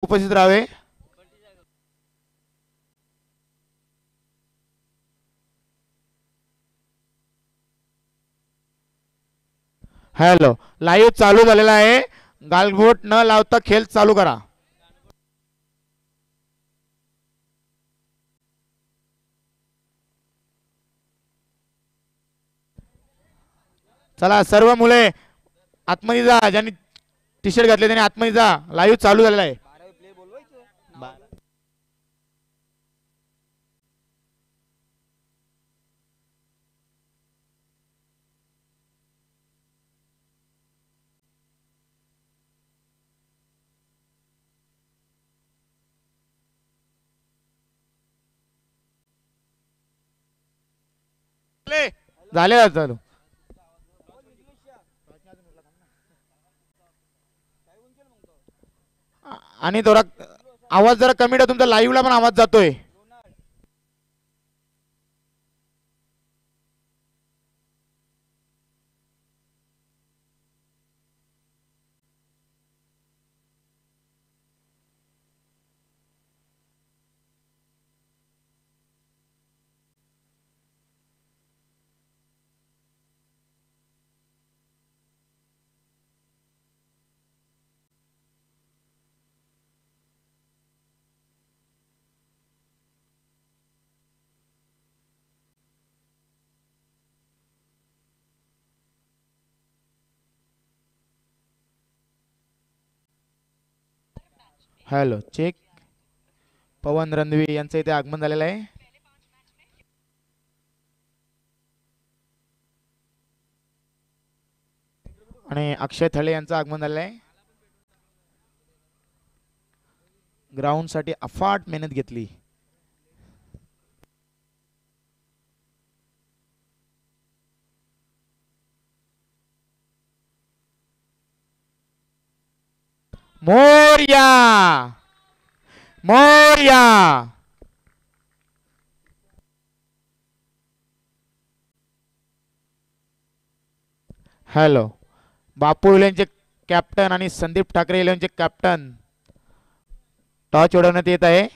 उपस्थित राहावे. Hello, live चालू झालेला आहे. गालबोट न लावता खेळ चालू करा. चला सर्व मुले आतमध्ये जा. ज्यांनी टी शर्ट घातले त्यांनी आतमध्ये जा. लाईव्ह चालू झालेला आहे. झाले चालू. आणि थोडा आवाज जरा कमी ठेवा. तुमचा लाईव्हला पण आवाज जातोय. Hello check. पवन रणवी यांचं इथे आगमन झालेलं आहे. आणि अक्षय थळे यांचं आगमन झालेलं आहे. ग्राउंड साठी अफाट मेहनत घेतली. मोर्या मोर्या. हॅलो, बापू इलेव्हनचे कॅप्टन आणि संदीप ठाकरे इलेव्हनचे कॅप्टन टॉस उडवण्यात येत आहे.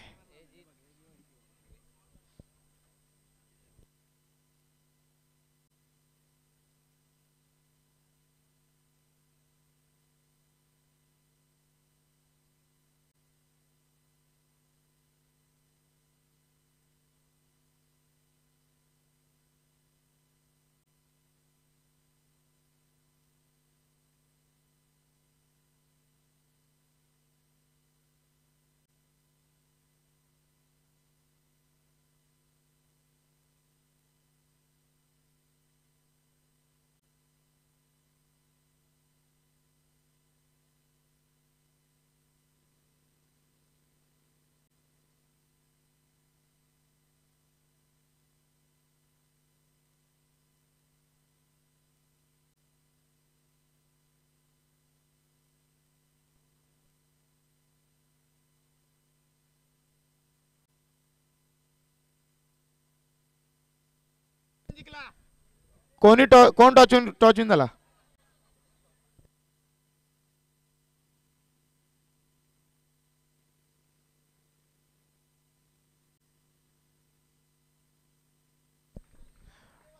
कोण टॉचून झाला.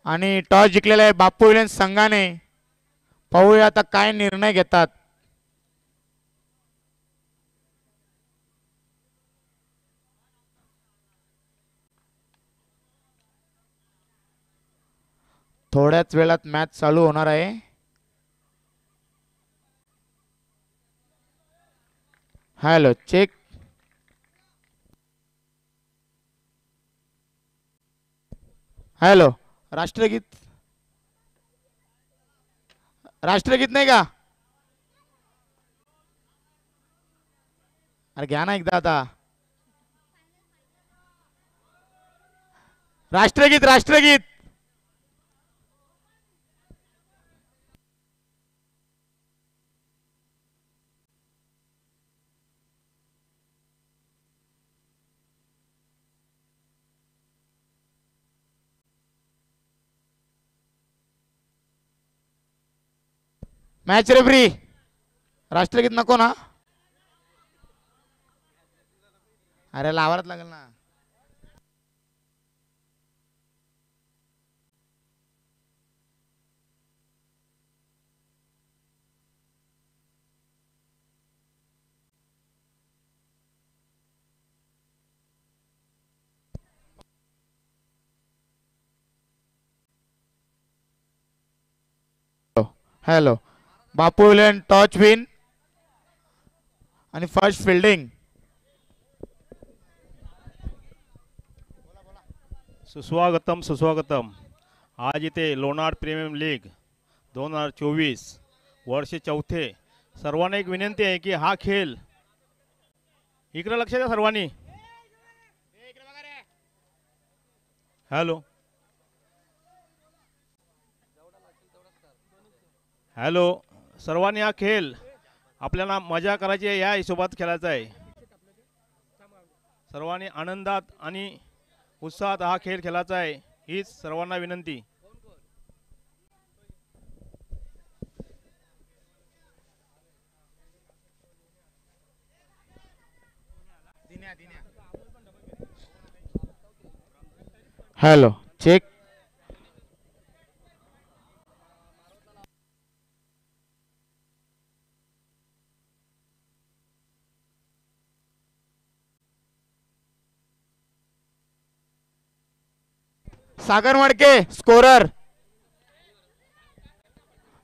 आणि टॉस जिंकलेला आहे बापू इलेव्हन संघाने. पाहूया आता काय निर्णय घेतात. थोड्याच वेळात मॅच चालू होणार आहे. Hello check. हॅलो, राष्ट्रगीत राष्ट्रगीत नाही का. अरे घ्या ना एकदा आता. राष्ट्रगीत राष्ट्रगीत. Match referee. राष्ट्रगीत नको ना. अरे लावायलाच लागेल ना. हॅलो. बापू विलन टॉच विन आणि फर्स्ट फिल्डिंग. सुस्वागतम सुस्वागतम. आज इथे लोणार प्रीमियम लीग 2024 वर्ष चौथे. सर्वांना एक विनंती आहे की हा खेळ इकडे लक्ष द्या सर्वांनी. हॅलो हॅलो सर्वांनी हा खेळ आपल्याला मजा करायची आहे, या हिशोबात खेळायचा आहे. सर्वांनी आनंदात आणि उत्साहात हा खेळ खेळायचा आहे, हीच सर्वांना विनंती. Hello check. सागर मडके स्कोरर.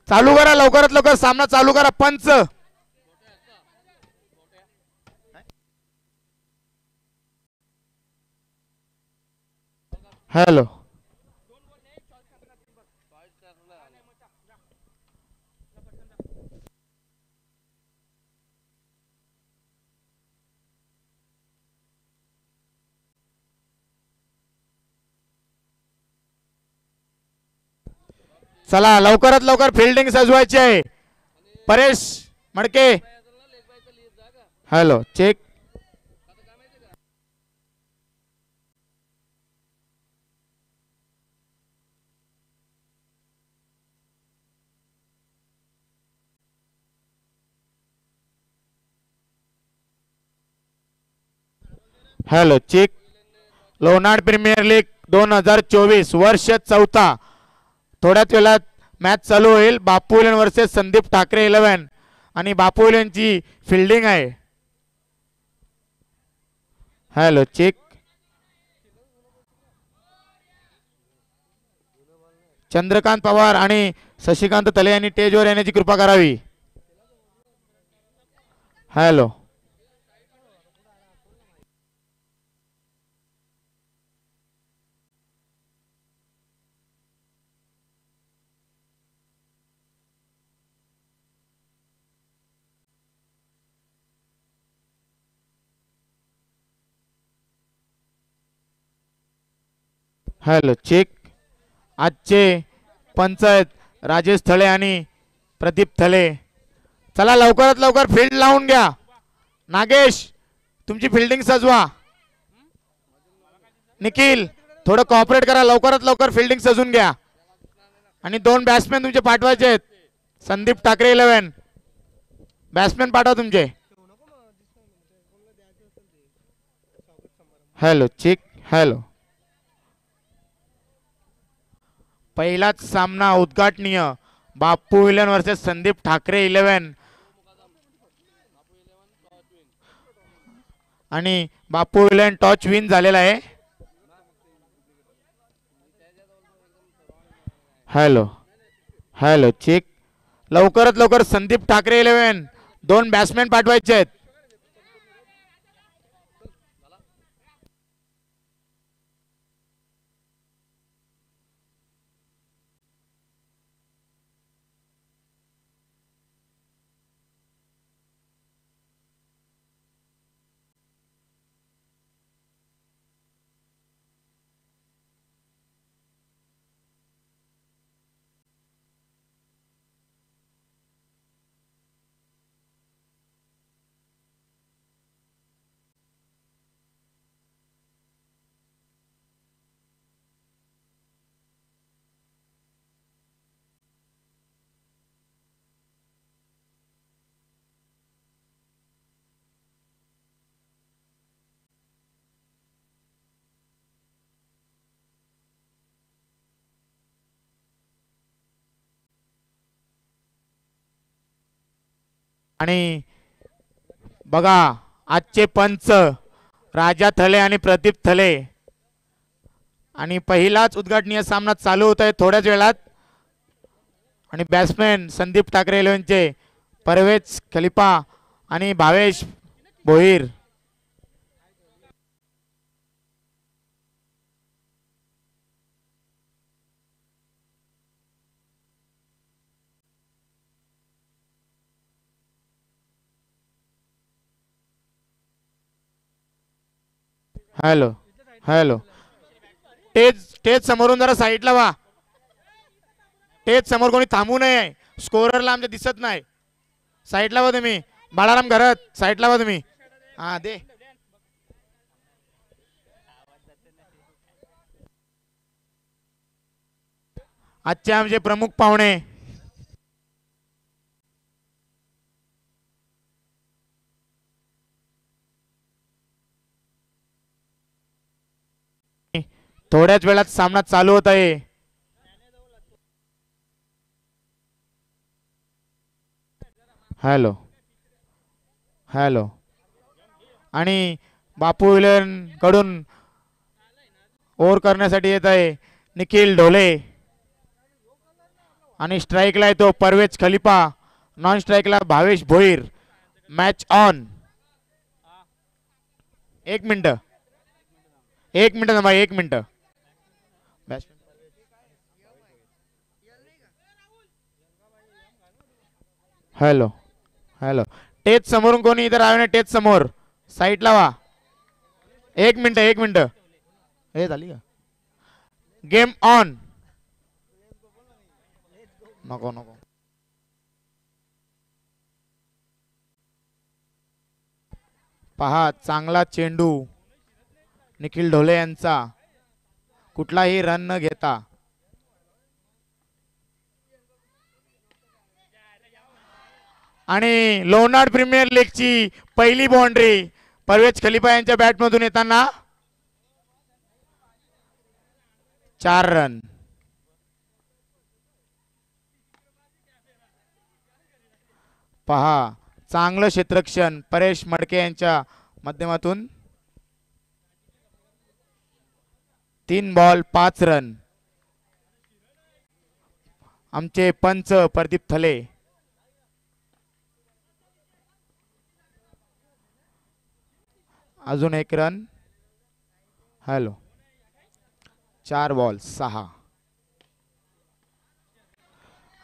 चालू करा लवकरात लवकर, सामना चालू करा. पंच. हॅलो. चला लवकरात लवकर फिल्डिंग सजवायची आहे. Paresh Madke. Hello check. Hello check. Lonar premier league 2024 वर्ष चौथा. थोड्याच वेळात मॅच चालू होईल. बापू विलन वर्सेस संदीप ठाकरे 11 आणि बापू विलनची फिल्डिंग आहे. Hello check. चंद्रकांत पवार आणि शशिकांत तले यांनी स्टेजवर येण्याची कृपा करावी. हॅलो. Hello check. आजचे पंच आहेत राजेश थळे आणि प्रदीप थले. चला लवकरात लवकर फील्ड लावून घ्या. नागेश तुमची फिल्डिंग सजवा. निखिल थोडं कॉपरेट करा, लवकरात लवकर फिल्डिंग सजून घ्या. आणि 2 बॅट्समॅन तुमचे पाठवायचे आहेत. संदीप ठाकरे 11 बॅट्समॅन पाठवा तुमचे. Hello check. हॅलो. पहिलाच सामना उद्घाटनीय. बापू विलन वर्सेस संदीप ठाकरे 11 आणि बापू विलन टॉच विन झालेला आहे. हॅलो. Hello check. लवकरात लवकर संदीप ठाकरे 11 2 बॅट्समॅन पाठवायचे आहेत. आणि बघा आजचे पंच राजा थले आणि प्रदीप थले आणि पहिलाच उद्घाटनीय सामना चालू होत आहे थोड्याच वेळात. आणि बॅट्समॅन संदीप ठाकरे 11चे परवेज खलिफा आणि भावेश भोईर. हॅलो हॅलो टेज समोरून जरा साईडला वा. टेज समोर कोणी थांबू नये. स्कोररला आमच्या दिसत नाही. साईडला वा तुम्ही. बाळाराम घरात साईडला वा तुम्ही. हा दे. आजचे आमचे प्रमुख पाहुणे थोड्याच वेळात सामना चालू होत आहे. हॅलो हॅलो आणि बापू विलन कडून ओव्हर करण्यासाठी येत आहे निखिल ढोले आणि स्ट्राईकला येतो परवेज खलिफा. नॉन स्ट्राईकला भावेश भोईर. Match on. एक मिनिट थांबा. एक मिनिट. हॅलो हॅलो टेच समोरून कोणी इथं राहणे. टेच समोर साईडला वा. एक मिनिट हे झाली का गेम ऑन. नको पहा चांगला चेंडू निखिल ढोले यांचा. कुठलाही रन न घेता आणि लोणार प्रीमियर लीगची पहिली बाउंड्री परवेज खलिफा यांच्या बॅटमधून येताना 4 रन. पहा चांगलं क्षेत्ररक्षण परेश मडके यांच्या माध्यमातून. 3 बॉल 5 रन. आमचे पंच प्रदीप थले. अजून 1 रन. हॅलो 4 बॉल 6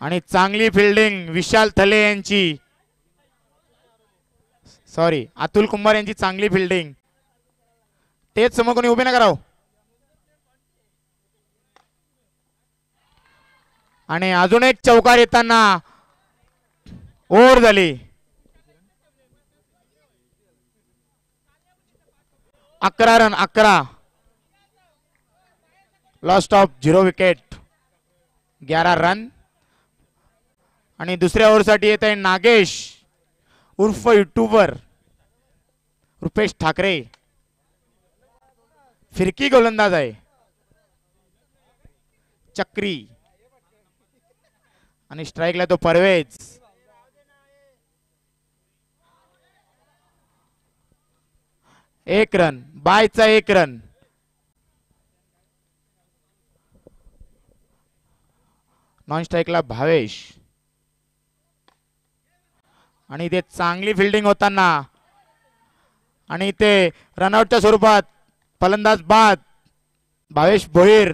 आणि चांगली फिल्डिंग विशाल थले यांची. सॉरी अतुल कुंभार यांची चांगली फिल्डिंग. तेच समोर कोणी उभे ना कराव. आणि अजून एक चौकार येताना ओव्हर झाली. 11 run 11. Lost of 0 wicket 11 run. आणि दुसऱ्या ओव्हरसाठी येत आहे नागेश उर्फ युट्यूबर रुपेश ठाकरे. फिरकी गोलंदाज आहे. चक्री आणि स्ट्राईकला तो परवेज. एक रन बायचा 1 रन. नॉन स्ट्राईकला भावेश आणि ते चांगली फिल्डिंग होताना आणि ते रनआउटच्या स्वरूपात फलंदाज बाद भावेश भोईर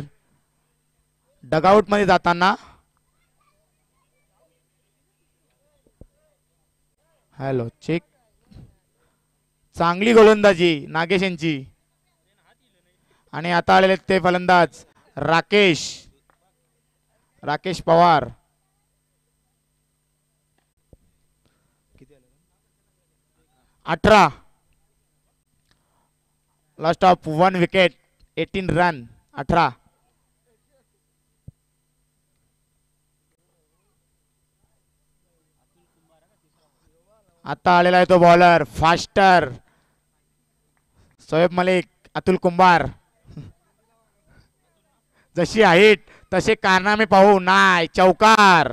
डगआउट मध्ये जाताना. Hello check. चांगली गोलंदाजी नागेश यांची. आणि आता आलेले ते फलंदाज राकेश पवार. अठरा. Lost of 1 wicket 18 run 18. आता आलेला आहे तो बॉलर फास्टर शोएब मलिक. अतुल कुंभार. जशी हाईट तसे कारनामे पाहू. नाही चौकार.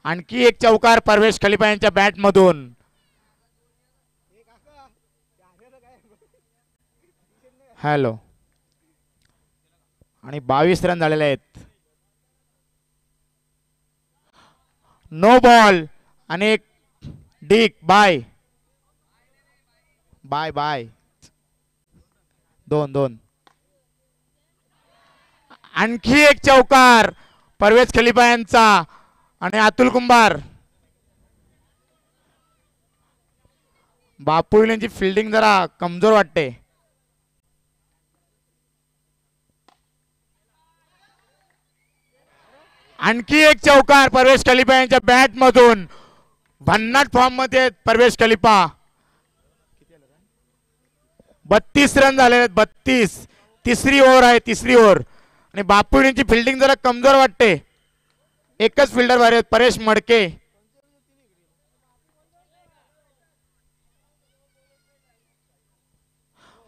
आणखी एक चौकार परवेश खलिफा यांच्या बॅट मधून. हॅलो. आणि 22 रन झालेले आहेत. नो बॉल आणि एक डिक. Bye bye bye. 2-2. आणखी एक चौकार परवेज खलिफा यांचा आणि अतुल कुंभार. बापू यांची फिल्डिंग जरा कमजोर वाटते. आणखी एक चौकार परवेश खलिफा यांच्या बॅट मधून. भन्नाट फॉर्म मध्ये परवेश खलिफा. 32 रन झाले आहेत. 32. तिसरी ओव्हर आहे. तिसरी ओव्हर. आणि बापू यांची फिल्डिंग जरा कमजोर वाटते. एकच फिल्डर बाहेर आहेत, परेश मडके.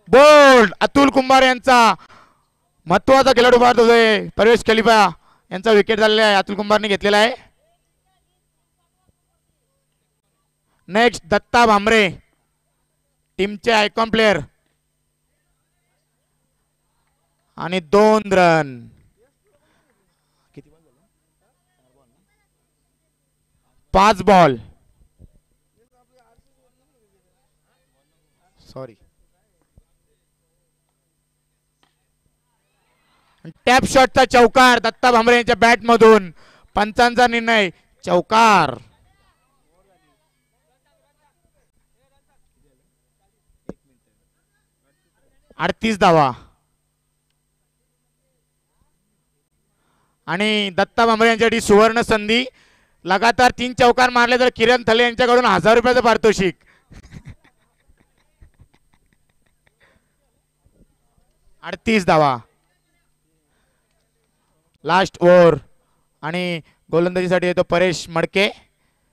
बोल्ड अतुल कुंभार यांचा महत्वाचा खेळाडू भारत परवेश खलिफा यांचा विकेट झालेला आहे. अतुल कुंभारने घेतलेला आहे. नेक्स्ट दत्ता भामरे, टीमचे आयकॉन प्लेयर. आणि 2 रन. 5 बॉल. सॉरी. टॅप शॉटचा चौकार दत्ता भामरे यांच्या बॅट मधून. पंचांचा निर्णय चौकार. 38 धावा. आणि दत्ता भामरे यांच्यासाठी सुवर्ण संधी. लगातार 3 चौकार मारले तर किरण थले यांच्याकडून 1000 रुपयाचं पारितोषिक. अडतीस धावा. Last over. आणि गोलंदाजीसाठी येतो परेश मडके.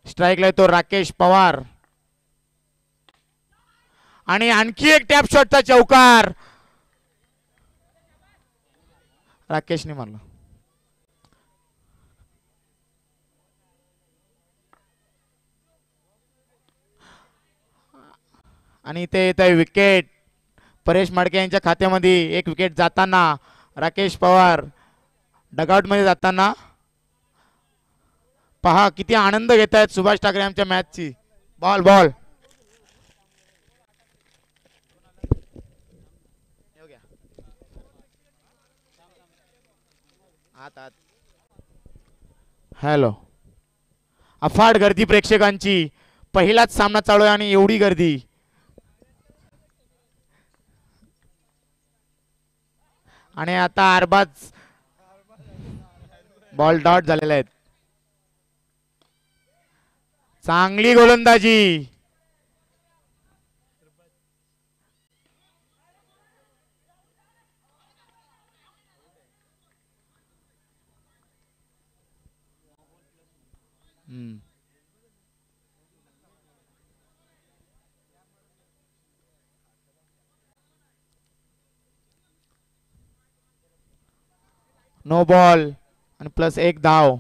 स्ट्राईकला येतो राकेश पवार. आणि आणखी एक टॅप शॉटचा चौकार राकेशने मारला. आणि इथे येत आहे विकेट परेश मडके यांच्या खात्यामध्ये. एक विकेट जाताना राकेश पवार डगआउट मध्ये जाताना. पहा किती आनंद घेत आहेत सुभाष ठाकरे आमच्या मॅचची. Ball ball. हॅलो. अफाट गर्दी प्रेक्षकांची. पहिलाच सामना चालू आहे आणि एवढी गर्दी. आणि आता अरबाज बॉल डॉट झालेले आहेत. चांगली गोलंदाजी. नो बॉल आणि प्लस 1 धाव.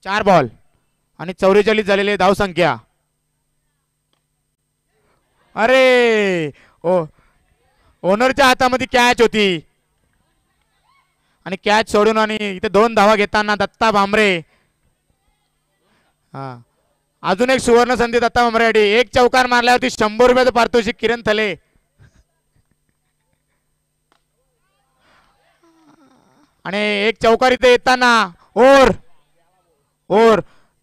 4 बॉल आणि 44 झालेले धाव संख्या. अरे ओनरच्या हातामध्ये कॅच होती आणि कॅच सोडून आणि इथे 2 धावा घेताना दत्ता भामरे. हा अजून एक सुवर्ण संधी दत्ता भामरेसाठी. एक चौकार मारल्यावरती 100 रुपयाचं पारितोषिक किरण थले. आणि एक चौकार इथे येताना ओर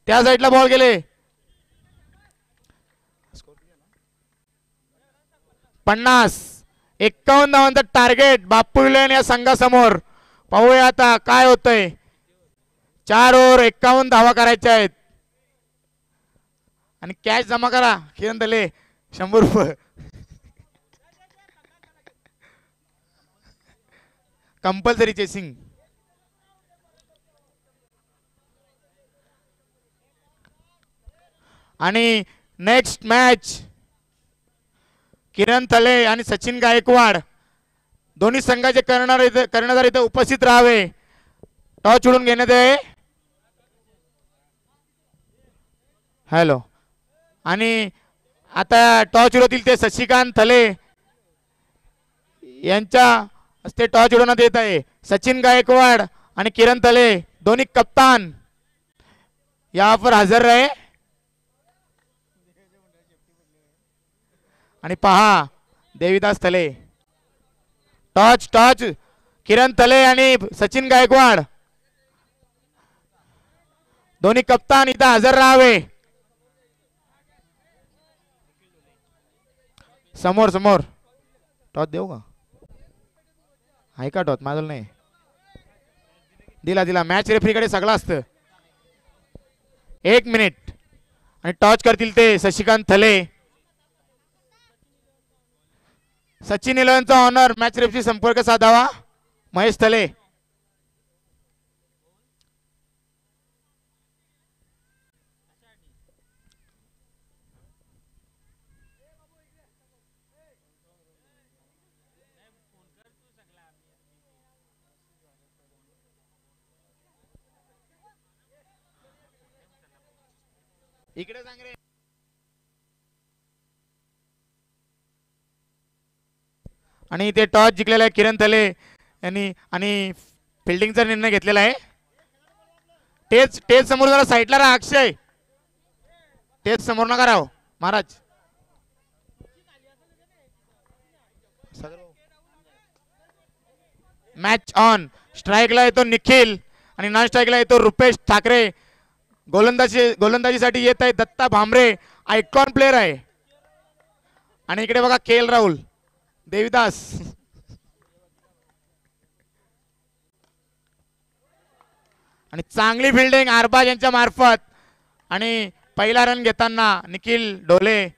त्या साईडला बॉल गेले. 50. 51 धावांचं टार्गेट बापू विलेन या संघासमोर. पाहूया आता काय होतंय. 4 ओव्हर 51 धावा करायच्या आहेत. आणि कॅच जमा करा किरण थले 100 रुपये. Compulsory chasing. आणि नेक्स्ट मॅच किरण थले आणि सचिन गायकवाड दोन्ही संघाचे कर्णधार इथे उपस्थित राहावे. टॉस उडून घेण्यात आहे. हॅलो. आणि आता टॉस उडवतील ते शशिकांत थले यांच्या हस्ते टॉस उडवण्यात येत आहे. सचिन गायकवाड आणि किरण थले दोन्ही कप्तान यहाँ पर हजर रहे. आणि पहा देविदास थले. टॉच टॉच किरण थले आणि सचिन गायकवाड दोन्ही कप्तान इथं हजर राहावे. समोर समोर टॉस देऊ का? आहे का टॉस? माझं नाही. दिला दिला. मॅच रेफरीकडे सगळं असतं. 1 मिनिट. आणि टॉच करतील ते शशिकांत थले. सचिन 11चा ऑनर मॅच रेफरी संपर्क साधावा. महेश थले. इकडे सांग रे. आणि ते टॉस जिंकलेला आहे किरण थले यांनी आणि फिल्डिंगचा निर्णय घेतलेला आहे. तेच तेच समोर जरा साईडला राहा अक्षय. तेच समोर नका राहो महाराज. Match on. स्ट्राईकला येतो निखिल आणि नॉन स्ट्राईकला येतो रुपेश ठाकरे. गोलंदाजीसाठी येत आहे दत्ता भांबरे. आयकॉन प्लेअर आहे. आणि इकडे बघा के एल राहुल देविदास. आणि चांगली फिल्डिंग आरबाज यांच्या मार्फत. आणि पहिला रन घेताना निखिल ढोले.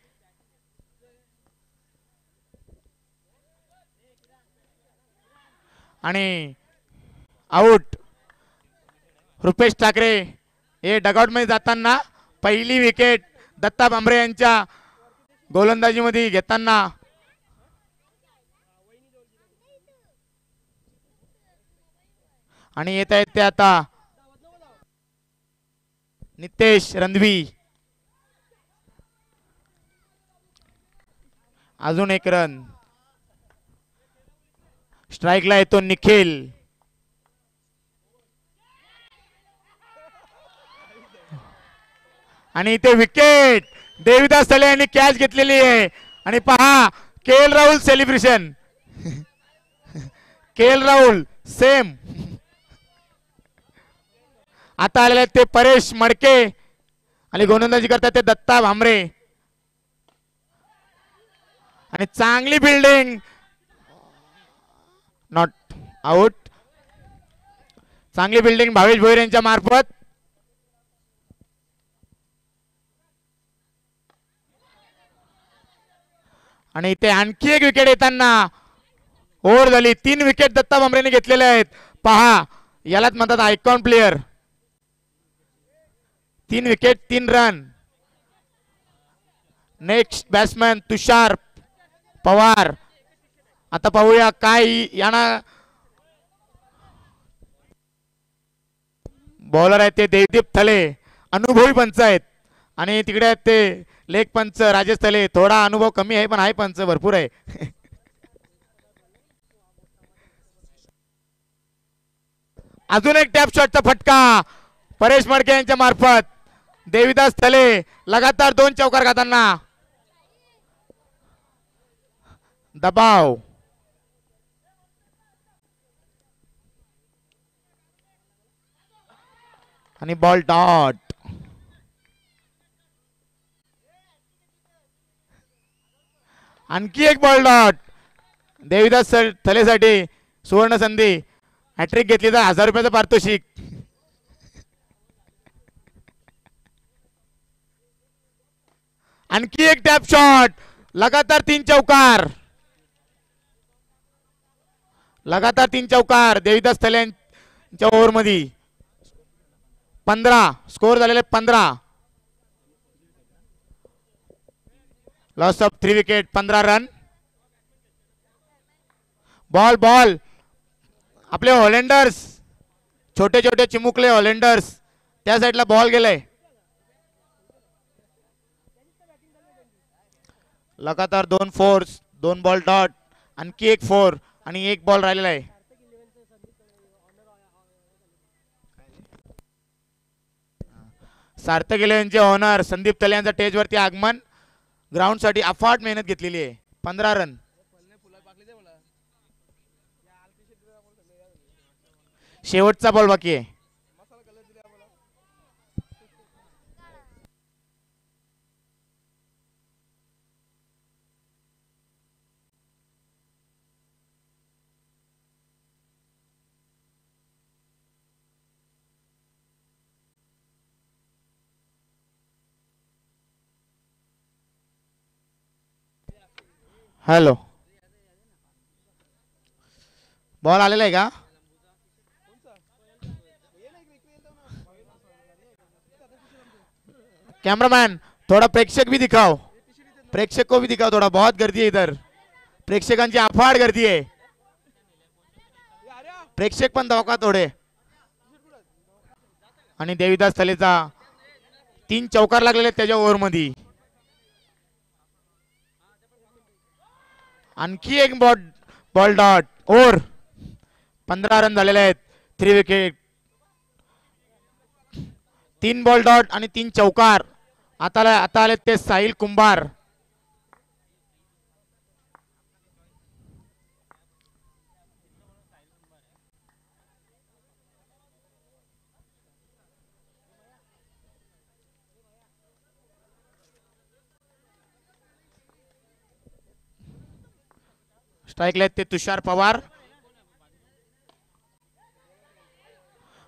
आणि आउट रुपेश ठाकरे. हे डगआउट मध्ये जाताना पहिली विकेट दत्ता भांबरे यांच्या गोलंदाजीमध्ये घेताना. आणि येत आहेत ते आता नितेश रणवी. अजून 1 रन. स्ट्राईकला येतो निखिल. आणि इथे विकेट देविदास थले यांनी कॅच घेतलेली आहे. आणि पहा के एल राहुल सेलिब्रेशन. के एल राहुल सेम. आता आलेले ते परेश मडके आणि गोलंदाजी करतात ते दत्ता भांबरे. आणि चांगली बिल्डिंग. Not out. चांगली बिल्डिंग भावेश भोईर यांच्या मार्फत. आणि इथे आणखी एक विकेट येताना ओव्हर झाली. 3 विकेट दत्ता भांबरेने घेतलेले आहेत. पहा यालाच म्हणतात icon player. 3 wicket 3 run. Next batsman Tushar Pawar. आता पाहूया काय यांना बॉलर आहेत ते देवदीप थले अनुभवी पंच आहेत. आणि तिकडे आहेत ते लेग पंच राजेश थले. थोडा अनुभव कमी आहे पण आहे पंच भरपूर आहे. अजून एक टॅप शॉटचा फटका परेश मडके यांच्या मार्फत. देविदास थले लगातार 2 चौकार खाताना. दबाव. आणि बॉल डॉट. आणखी एक बॉल डॉट. देविदास थलेसाठी सुवर्ण संधी. हॅट्रिक घेतली तर 1000 रुपयाचं पारितोषिक. आणखी एक टॅप शॉट. लगातार 3 चौकार. लगातार 3 चौकार देविदास थले यांच्या ओव्हर मध्ये. 15 स्कोर झालेले 15. Loss of 3 wicket 15 run. Ball ball आपले होलंडर्स छोटे छोटे चिमुकले ऑलेंडर्स त्या साईडला बॉल गेलाय. लगातार 2 फोर्स, 2 बॉल डॉट, आणखी एक 4 आणि 1 बॉल राहिलेला आहे. सार्थक इलेव्हनचे ऑनर संदीप तले यांचं स्टेजवरती आगमन. ग्राउंड साठी अफाट मेहनत घेतलेली आहे. 15 रन. शेवटचा बॉल बाकी आहे. हॅलो, बॉल आलेला आहे का? कैमरामैन थोड़ा प्रेक्षक भी दिखाओ, प्रेक्षक को भी दिखाओ थोड़ा. बहुत गर्दी है इधर, प्रेक्षकांची अफाट गर्दी आहे. प्रेक्षक पण धावका थोडे. आणि देविदास तलेचा 3 चौकार लागलेले त्याच्या ओव्हर मध्ये. आणखी एक बॉल डॉट. ओव्हर 15 रन झालेले आहेत. 3 विकेट, 3 बॉल डॉट आणि 3 चौकार. आता आले ते साहिल कुंभार. स्ट्राईकला ते तुषार पवार.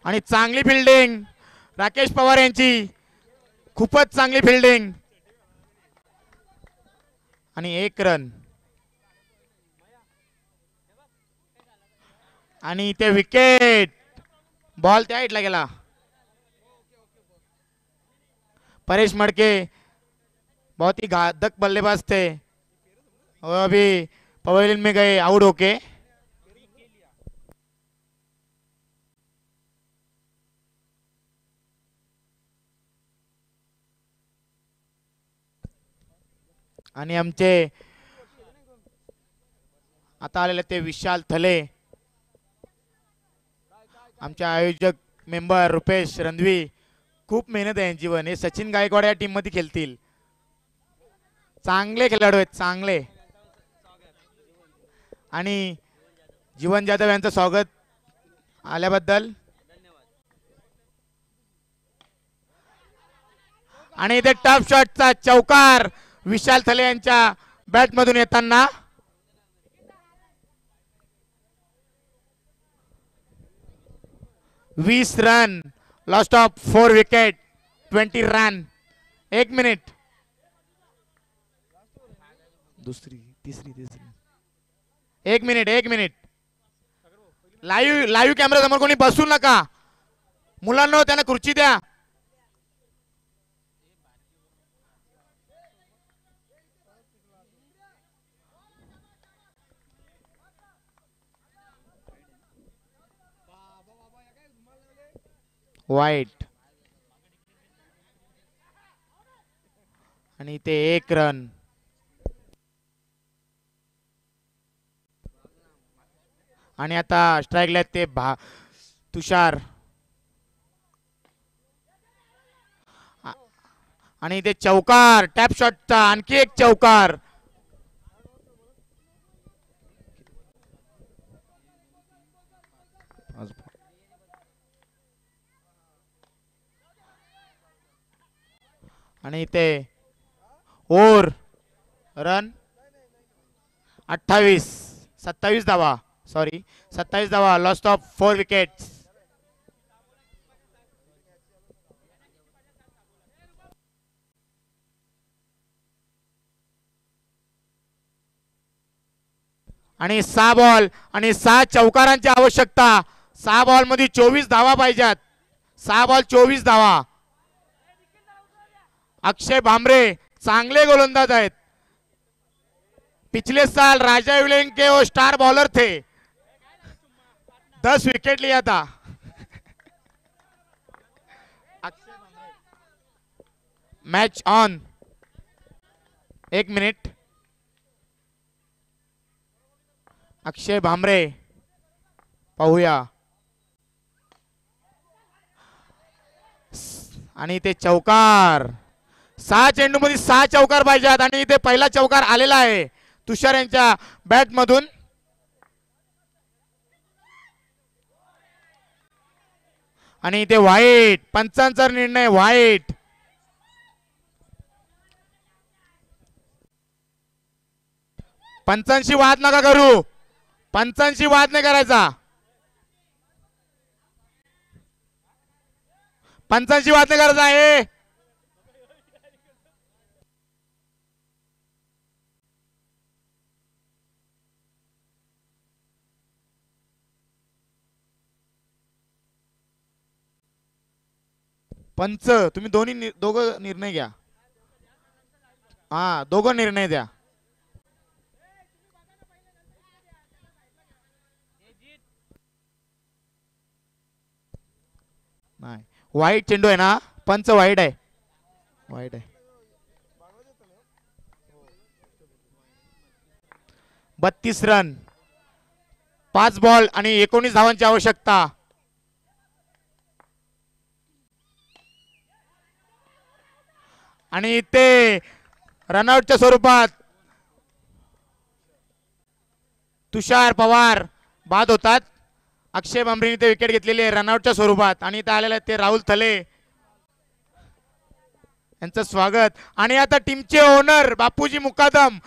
आणि चांगली फिल्डिंग राकेश पवार यांची, खूपच चांगली फिल्डिंग. आणि 1 रन. आणि ते विकेट. बॉल त्या साइडला गेला. परेश मडके बहुत ही घातक बल्लेबाज थे, और अभी पवेलियन में गए आउट होके. आणि आमचे आता आलेले ते विशाल थले, आमचे आयोजक मेंबर रुपेश रणवी. खूप मेहनत आहे यांची. हे सचिन गायकवाड या टीम मध्ये खेळतील. चांगले खेळाडू आहेत, चांगले. आणि जीवन जाधव यांचं स्वागत आल्याबद्दल. आणि इथे टफ शॉटचा चौकार विशाल थले यांच्या बॅट मधून येताना. वीस run, lost of 4 wicket, 20 run. 1 minute. दुसरी तिसरी 1 मिनिट 1 मिनिट. लाईव्ह कॅमेरा समोर कोणी बसू नका. मुलांना त्यांना खुर्ची द्या. वाईट. आणि ते 1 रन. आणि आता स्ट्राईकला ते तुषार. आणि ते चौकार टॅप शॉटचा, आणखी एक चौकार. आणि ते ओव्हर रन 27 धावा, सॉरी 27 धावा, लॉस्ट ऑफ 4 विकेट्स. आणि 6 बॉल आणि 6 चौकारांची आवश्यकता. 6 बॉल मध्ये 24 धावा पाहिजेत. 6 बॉल 24 धावा. अक्षय भामरे चांगले गोलंदाज आहेत. पिछले साल राजा विलिंग के वो स्टार बॉलर थे. 10 विकेट लिया था. Match on. 1 मिनिट. अक्षय भामरे पाहूया. आणि ते चौकार. 6 चेंडूमध्ये 6 चौकार पाहिजेत आणि इथे पहिला चौकार आलेला आहे तुषार यांच्या बॅट मधून. आणि इथे वाईट. पंचांचा निर्णय वाईट. पंचांशी वाद नका करू. पंचांशी वाद नाही करायचा. पंचांशी वाद नाही करायचा आहे. पंच तुम्ही दोघं निर्णय घ्या. हा दोघं निर्णय द्या. नाही वाईट चेंडू आहे ना. पंच वाईट आहे. वाईट आहे. 32 रन 5 बॉल आणि 19 धावांची आवश्यकता. आणि इथे रनआउटच्या स्वरूपात तुषार पवार बाद होतात. अक्षय भामरेने ते विकेट घेतलेली आहे रनआउटच्या स्वरूपात. आणि इथे आलेले ते राहुल थले यांचं स्वागत. आणि आता टीमचे ओनर बापूजी मुकादम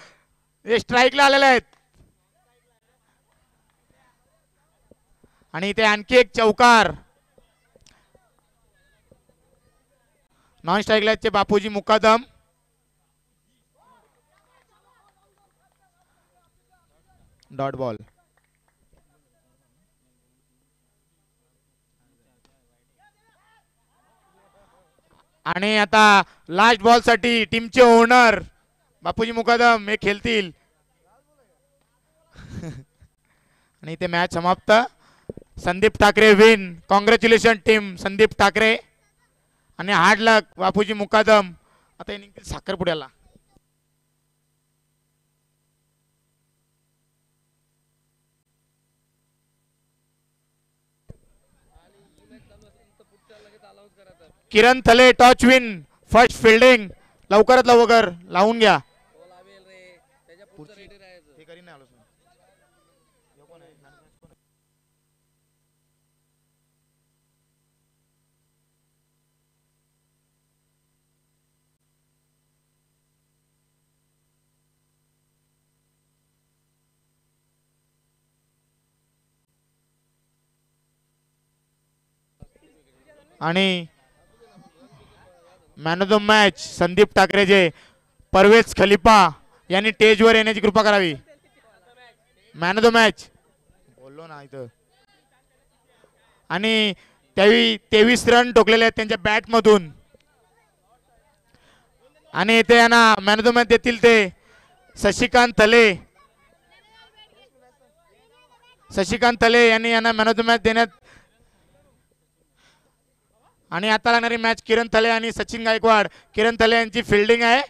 हे स्ट्राईकला आलेले आहेत. आणि इथे आणखी एक चौकार. नॉन स्ट्राईकला आहेत बापूजी मुकादम. Dot ball. आणि आता लास्ट बॉल साठी टीमचे ओनर बापूजी मुकादम हे खेळतील. आणि इथे मॅच समाप्त. Sandeep Thackeray win. Congratulation team Sandeep Thackeray. आणि हार्ड लक बापूजी मुकादम. आता हे निघतील साखरपुड्याला. किरण थले टॉच विन. First fielding. लवकरात लवकर लावून घ्या. आणि man of the match Sandeep ठाकरेजे परवेज खलिफा यांनी स्टेजवर येण्याची कृपा करावी. मॅन ऑफ द मॅच बोललो ना इथं. आणि 23 रन ठोकलेले आहेत त्यांच्या बॅट मधून. आणि इथे यांना मॅन ऑफ द मॅच देतील ते शशिकांत थले. शशिकांत थले यांनी यांना मॅन ऑफ द मॅच देण्यात. आणि आता लागणारी मॅच किरण थले आणि सचिन गायकवाड. किरण थले यांची फिल्डिंग आहे.